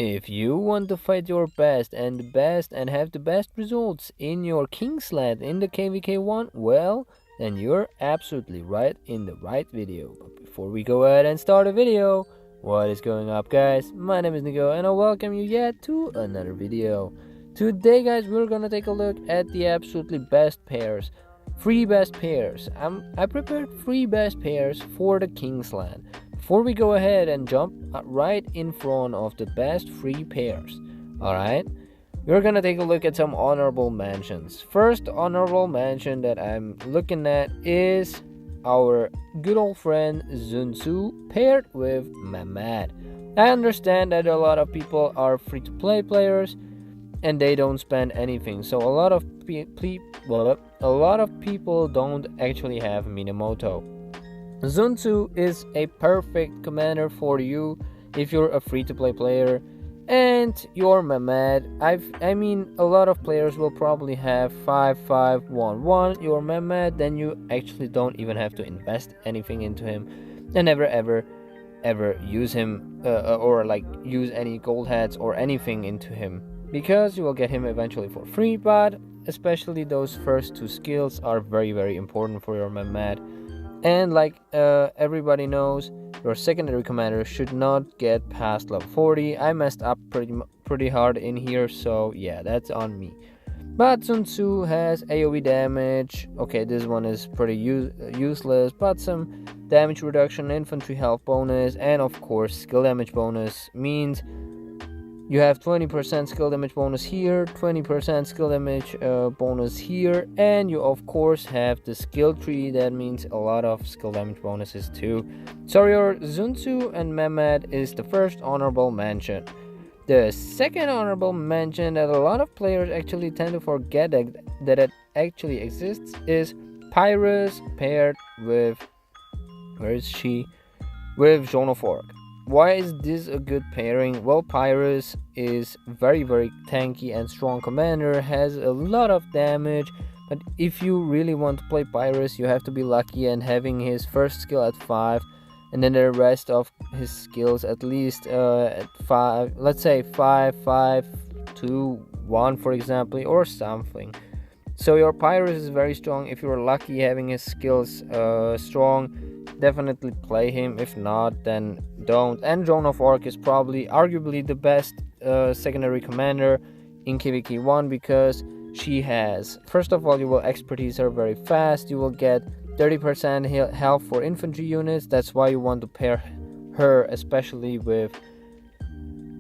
If you want to fight your best and have the best results in your Kingsland in the KVK1, well, then you're absolutely right in the right video. But before we go ahead and start the video, what is going up, guys? My name is Nico and I welcome you yet to another video. Today, guys, we're gonna take a look at the absolutely best pairs. Three best pairs. I prepared three best pairs for the Kingsland. Before we go ahead and jump right in front of the best three pairs, alright, we're gonna take a look at some honorable mentions. First honorable mention that I'm looking at is our good old friend Sun Tzu paired with Mehmet. I understand that a lot of people are free-to-play players and they don't spend anything, so a lot of people don't actually have Minamoto. Sun Tzu is a perfect commander for you if you're a free-to-play player and you're Mehmet. I mean, a lot of players will probably have 5-5-1-1. You're Mehmet, then you actually don't even have to invest anything into him and never ever use him or like use any gold hats or anything into him, because you will get him eventually for free. But especially those first two skills are very important for your Mehmet. And like everybody knows, your secondary commander should not get past level 40. I messed up pretty hard in here, so yeah, that's on me. But Sun Tzu has AoE damage. Okay, this one is pretty useless, but some damage reduction, infantry health bonus, and of course skill damage bonus means you have 20% skill damage bonus here, 20% skill damage bonus here, and you of course have the skill tree. That means a lot of skill damage bonuses too. So your Sun Tzu and Mehmet is the first honorable mention. The second honorable mention that a lot of players actually tend to forget that it actually exists is Pyrrhus paired with, where is she? With Joan of Arc. Why is this a good pairing? Well, Pyrrhus is very tanky and strong commander, has a lot of damage, but if you really want to play Pyrrhus, you have to be lucky and having his first skill at 5, and then the rest of his skills at least at 5, let's say 5, 2, 1 for example, or something. So your Pyrrhus is very strong. If you're lucky having his skills strong, definitely play him. If not, then don't. And Joan of Arc is probably arguably the best secondary commander in KVK1, because she has, first of all, you will expertise her very fast. You will get 30% health for infantry units. That's why you want to pair her especially with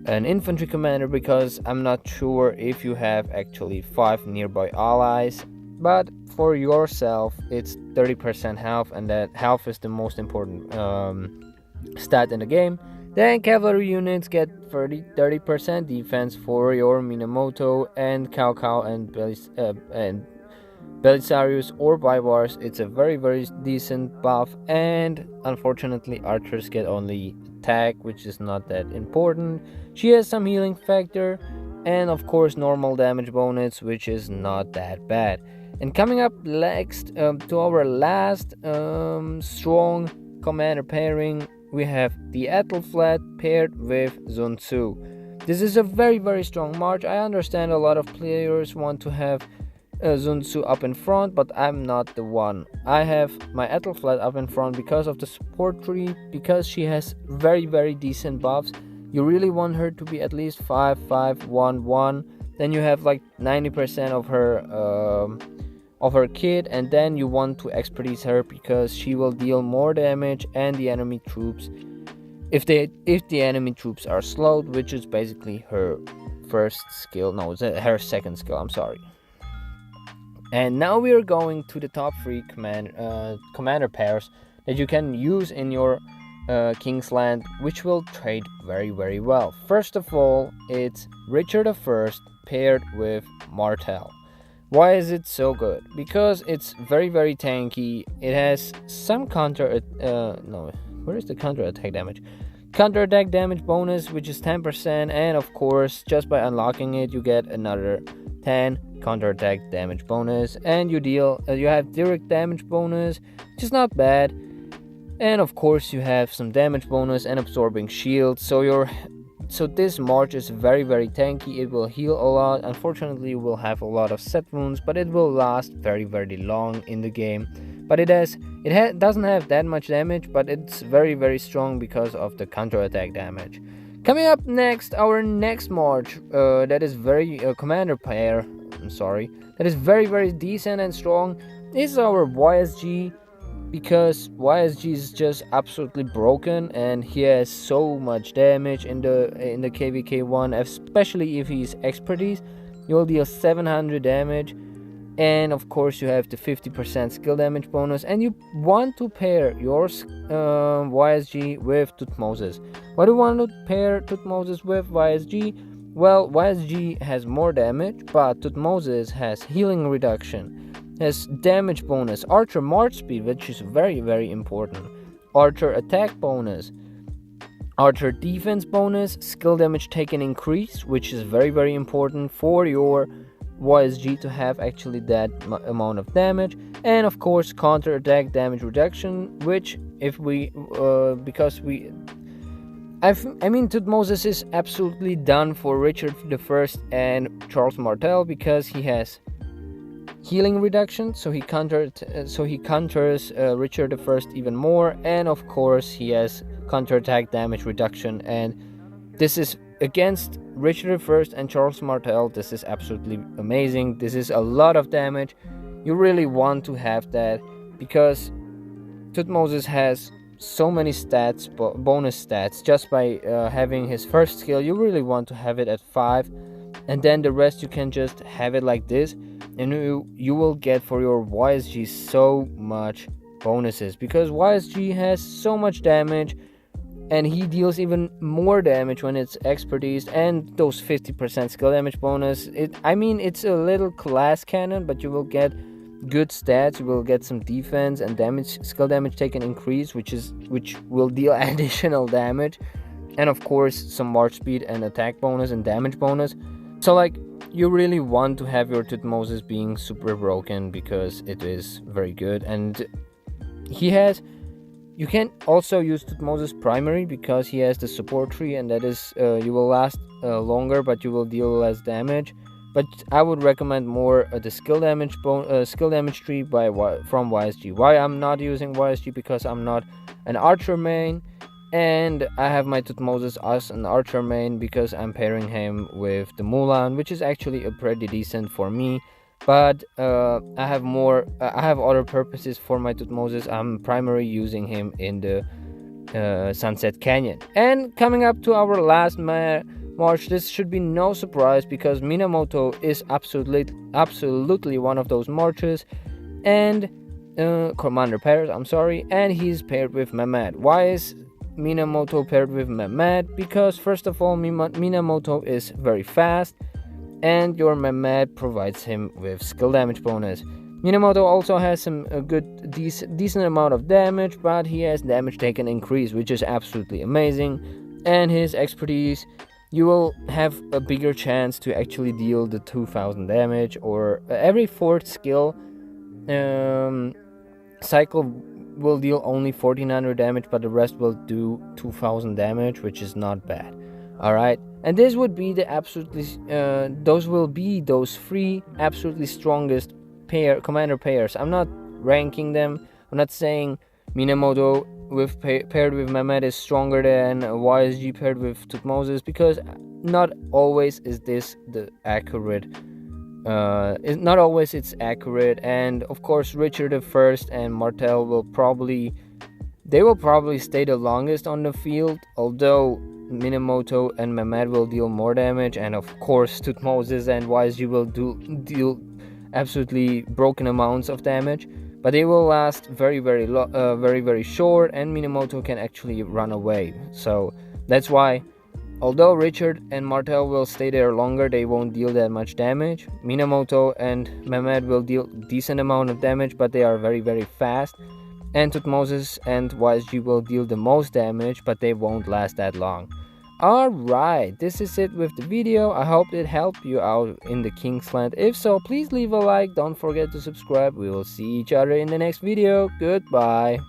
an infantry commander, because I'm not sure if you have actually 5 nearby allies, but for yourself it's 30% health, and that health is the most important stat in the game. Then cavalry units get 30% defense for your Minamoto and Cao and Belisarius or Bybars. It's a very decent buff, and unfortunately archers get only attack, which is not that important. She has some healing factor and of course normal damage bonus, which is not that bad. And coming up next to our last strong commander pairing, we have the Aethel flat paired with Sun Tzu. This is a very strong march. I understand a lot of players want to have Sun Tzu up in front, but I'm not the one. I have my Aethel flat up in front because of the support tree, because she has very decent buffs. You really want her to be at least 5-5-1-1. Then you have like 90% of her kit, and then you want to expertise her because she will deal more damage, and the enemy troops, if the enemy troops are slowed, which is basically her first skill, no, it's her second skill, I'm sorry. And now we are going to the top 3 commander pairs that you can use in your Kingsland, which will trade very well. First of all, it's Richard I paired with Martel. Why is it so good? Because it's very tanky. It has some where is the counter attack damage? Counter attack damage bonus, which is 10%, and of course just by unlocking it you get another 10 counter attack damage bonus, and you have direct damage bonus, which is not bad, and of course you have some damage bonus and absorbing shield. So your so this March is very tanky. It will heal a lot. Unfortunately, it will have a lot of set wounds, but it will last very long in the game. But doesn't have that much damage, but it's very strong because of the counterattack damage. Coming up next, our next March, that is very commander pair. I'm sorry, that is very decent and strong. This is our YSG, because YSG is just absolutely broken, and he has so much damage in the KVK1, especially if he's expertise. You will deal 700 damage, and of course you have the 50% skill damage bonus, and you want to pair your YSG with Tutmosis. Why do you want to pair Tutmosis with YSG? Well, YSG has more damage, but Tutmosis has healing reduction, has damage bonus, archer march speed, which is very important, archer attack bonus, archer defense bonus, skill damage taken increase, which is very important for your YSG to have actually that amount of damage, and of course counter attack damage reduction, which if we Tutmosis is absolutely done for Richard I and Charles Martel, because he has healing reduction, so he counters Richard I even more, and of course he has counterattack damage reduction, and this is against Richard I and Charles Martel. This is absolutely amazing. This is a lot of damage. You really want to have that, because Tutmosis has so many stats, bonus stats, just by having his first skill. You really want to have it at 5, and then the rest you can just have it like this, and you will get for your YSG so much bonuses, because YSG has so much damage, and he deals even more damage when it's expertise, and those 50% skill damage bonus. It's a little class cannon, but you will get good stats. You will get some defense and skill damage taken increase, which will deal additional damage, and of course some march speed and attack bonus and damage bonus. So you really want to have your Tutmosis being super broken, because it is very good, and you can also use Tutmosis primary, because he has the support tree, and that is you will last longer, but you will deal less damage. But I would recommend more the skill damage tree from YSG. Why I'm not using YSG? Because I'm not an archer main, and I have my Tutmosis as an archer main, because I'm pairing him with the Mulan, which is actually a pretty decent for me. But I have other purposes for my Tutmosis. I'm primarily using him in the Sunset Canyon. And coming up to our last March, this should be no surprise, because Minamoto is absolutely one of those marches, and commander pairs, and he's paired with Mehmed. Why is Minamoto paired with Mehmed? Because first of all, Minamoto is very fast, and your Mehmed provides him with skill damage bonus. Minamoto also has decent amount of damage, but he has damage taken increase, which is absolutely amazing, and his expertise, you will have a bigger chance to actually deal the 2000 damage, or every fourth skill cycle will deal only 1400 damage, but the rest will do 2000 damage, which is not bad. Alright, and this would be those 3 absolutely strongest commander pairs. I'm not ranking them. I'm not saying Minamoto paired with Mehmed is stronger than YSG paired with Tutmosis, because not always is this the accurate. Not always it's accurate, and of course Richard I and Martel will probably stay the longest on the field, although Minamoto and Mehmed will deal more damage, and of course Tutmosis and YSG will deal absolutely broken amounts of damage, but they will last very short, and Minamoto can actually run away. So that's why, although Richard and Martel will stay there longer, they won't deal that much damage. Minamoto and Mehmed will deal decent amount of damage, but they are very fast, and Tutmosis and YSG will deal the most damage, but they won't last that long. Alright, this is it with the video. I hope it helped you out in the Kingsland. If so, please leave a like, don't forget to subscribe. We will see each other in the next video. Goodbye.